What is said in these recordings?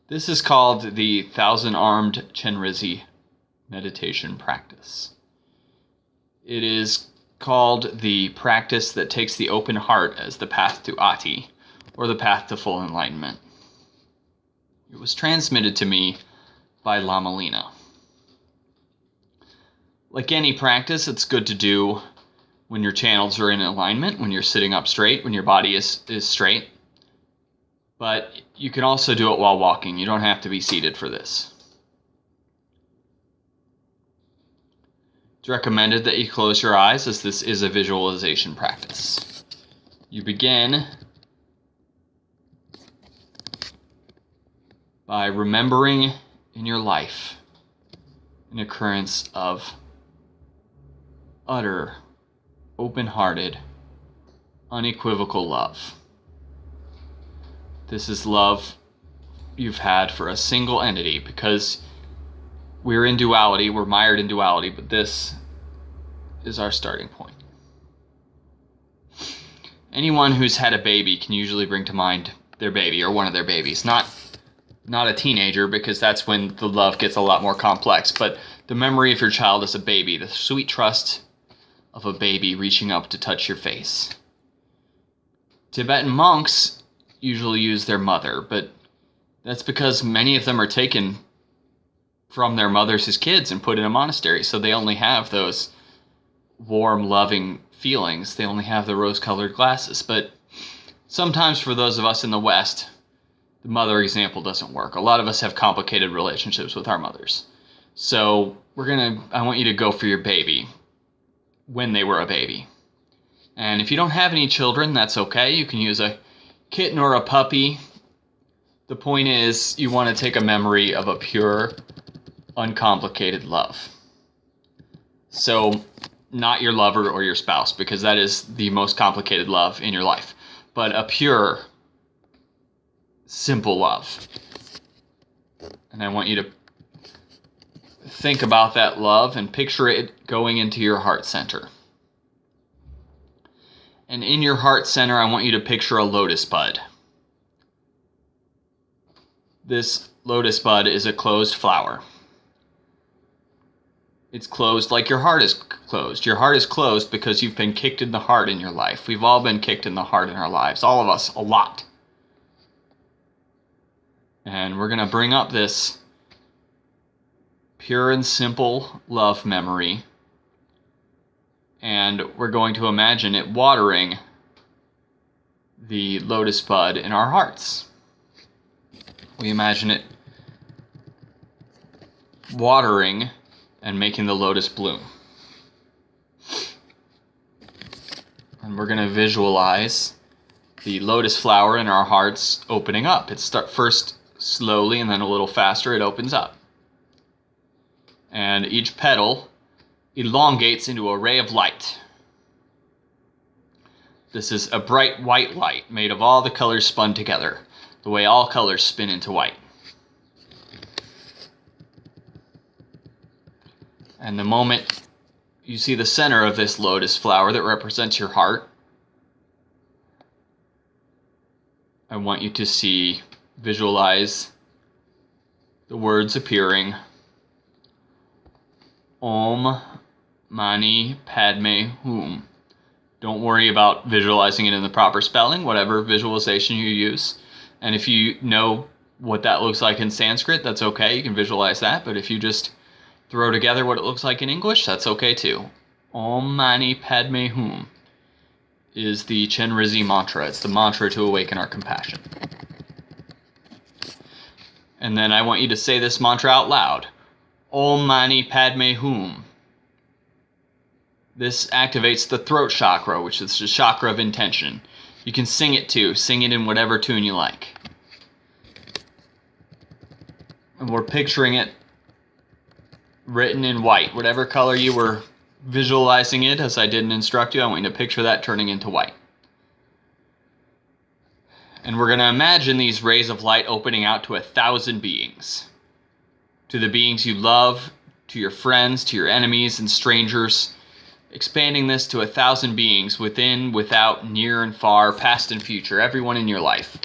This is called the Thousand-Armed Chenrezig meditation practice. It is called the practice that takes the open heart as the path to Ati, or the path to full enlightenment. It was transmitted to me by Lama Lena. Like any practice, it's good to do when your channels are in alignment, when you're sitting up straight, when your body is straight. But you can also do it while walking. You don't have to be seated for this. It's recommended that you close your eyes, as this is a visualization practice. You begin by remembering in your life an occurrence of utter, open-hearted, unequivocal love. This is love you've had for a single entity, because we're in duality, we're mired in duality, but this is our starting point. Anyone who's had a baby can usually bring to mind their baby or one of their babies. Not a teenager, because that's when the love gets a lot more complex, but the memory of your child as a baby, the sweet trust of a baby reaching up to touch your face. Tibetan monks usually use their mother, but that's because many of them are taken from their mothers as kids and put in a monastery, so they only have those warm, loving feelings. They only have the rose-colored glasses. But sometimes for those of us in the West, the mother example doesn't work. A lot of us have complicated relationships with our mothers. So I want you to go for your baby when they were a baby. And if you don't have any children, that's okay. You can use a kitten or a puppy. The point is, you want to take a memory of a pure, uncomplicated love. So, not your lover or your spouse, because that is the most complicated love in your life. But a pure, simple love. And I want you to think about that love and picture it going into your heart center. And in your heart center, I want you to picture a lotus bud. This lotus bud is a closed flower. It's closed like your heart is closed. Your heart is closed because you've been kicked in the heart in your life. We've all been kicked in the heart in our lives. All of us, a lot. And we're going to bring up this pure and simple love memory. And we're going to imagine it watering the lotus bud in our hearts. We imagine it watering and making the lotus bloom. And we're going to visualize the lotus flower in our hearts opening up. It starts first slowly, and then a little faster it opens up. And each petal elongates into a ray of light. This is a bright white light made of all the colors spun together, the way all colors spin into white. And the moment you see the center of this lotus flower that represents your heart, I want you to visualize the words appearing: Om Mani Padme Hum. Don't worry about visualizing it in the proper spelling, whatever visualization you use. And if you know what that looks like in Sanskrit, that's okay, you can visualize that. But if you just throw together what it looks like in English, that's okay too. Om Mani Padme Hum is the Chenrezig mantra. It's the mantra to awaken our compassion. And then I want you to say this mantra out loud. Om Mani Padme Hum. This activates the throat chakra, which is the chakra of intention. You can sing it too. Sing it in whatever tune you like. And we're picturing it written in white. Whatever color you were visualizing it, as I didn't instruct you, I want you to picture that turning into white. And we're going to imagine these rays of light opening out to 1,000 beings. To the beings you love, to your friends, to your enemies and strangers. Expanding this to 1,000 beings within, without, near and far, past and future, everyone in your life.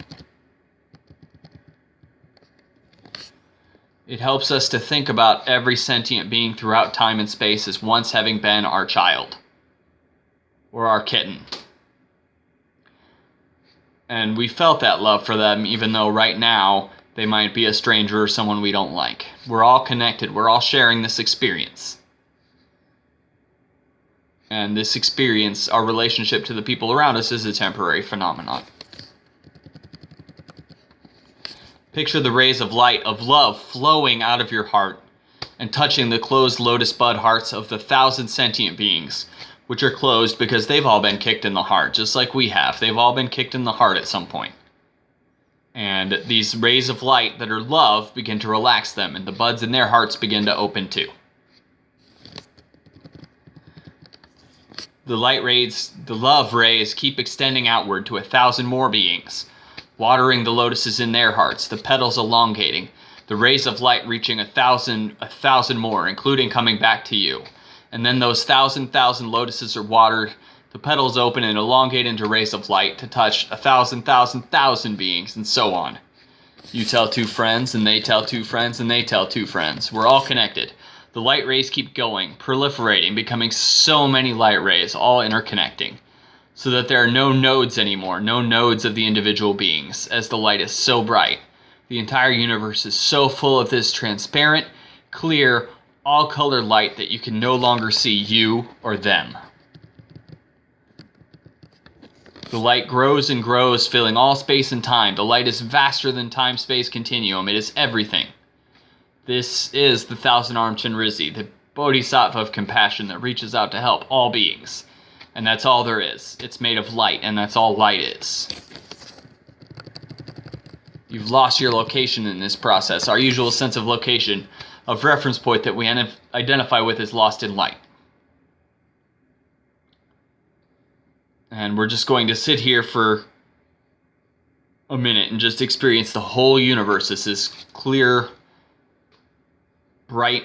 It helps us to think about every sentient being throughout time and space as once having been our child or our kitten. And we felt that love for them, even though right now they might be a stranger or someone we don't like. We're all connected. We're all sharing this experience. And this experience, our relationship to the people around us, is a temporary phenomenon. Picture the rays of light, of love, flowing out of your heart and touching the closed lotus bud hearts of the 1,000 sentient beings, which are closed because they've all been kicked in the heart, just like we have. They've all been kicked in the heart at some point. And these rays of light that are love begin to relax them, and the buds in their hearts begin to open too. The light rays, the love rays, keep extending outward to 1,000 more beings, watering the lotuses in their hearts, the petals elongating, the rays of light reaching 1,000 more, including coming back to you. And then those 1,000 lotuses are watered, the petals open and elongate into rays of light to touch 1,000 beings, and so on. You tell 2 friends, and they tell 2 friends, and they tell 2 friends. We're all connected. The light rays keep going, proliferating, becoming so many light rays, all interconnecting, so that there are no nodes anymore, no nodes of the individual beings, as the light is so bright. The entire universe is so full of this transparent, clear, all-colored light that you can no longer see you or them. The light grows and grows, filling all space and time. The light is vaster than time-space continuum. It is everything. This is the 1,000-armed Chenrizi, the bodhisattva of compassion that reaches out to help all beings. And that's all there is. It's made of light, and that's all light is. You've lost your location in this process. Our usual sense of location, of reference point that we identify with, is lost in light. And we're just going to sit here for a minute and just experience the whole universe as this clear, bright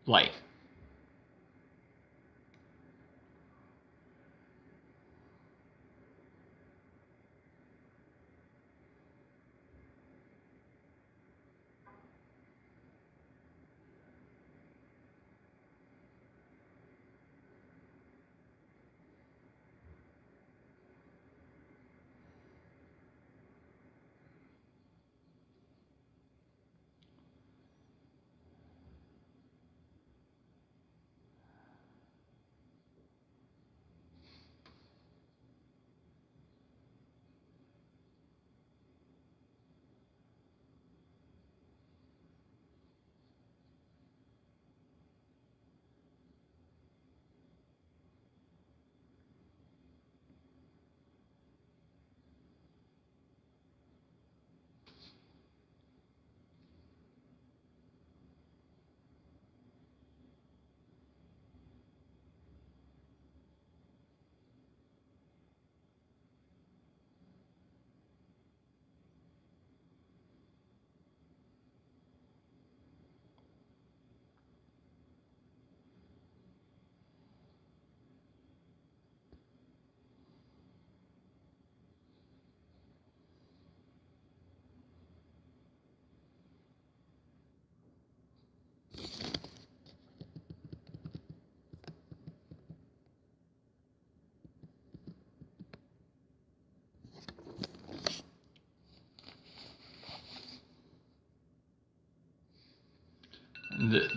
light.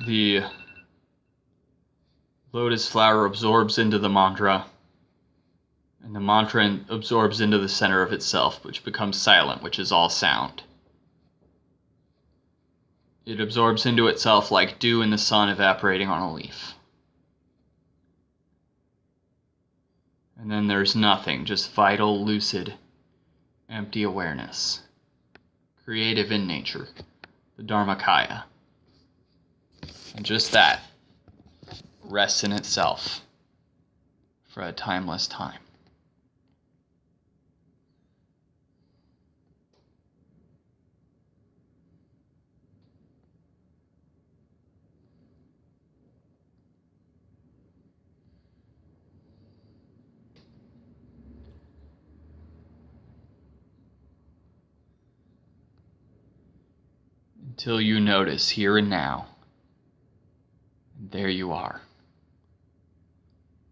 The lotus flower absorbs into the mantra, and the mantra absorbs into the center of itself, which becomes silent, which is all sound. It absorbs into itself like dew in the sun evaporating on a leaf. And then there's nothing, just vital, lucid, empty awareness. Creative in nature, the Dharmakaya. And just that rests in itself for a timeless time. until you notice here and now. And there you are.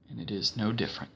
And it is no different.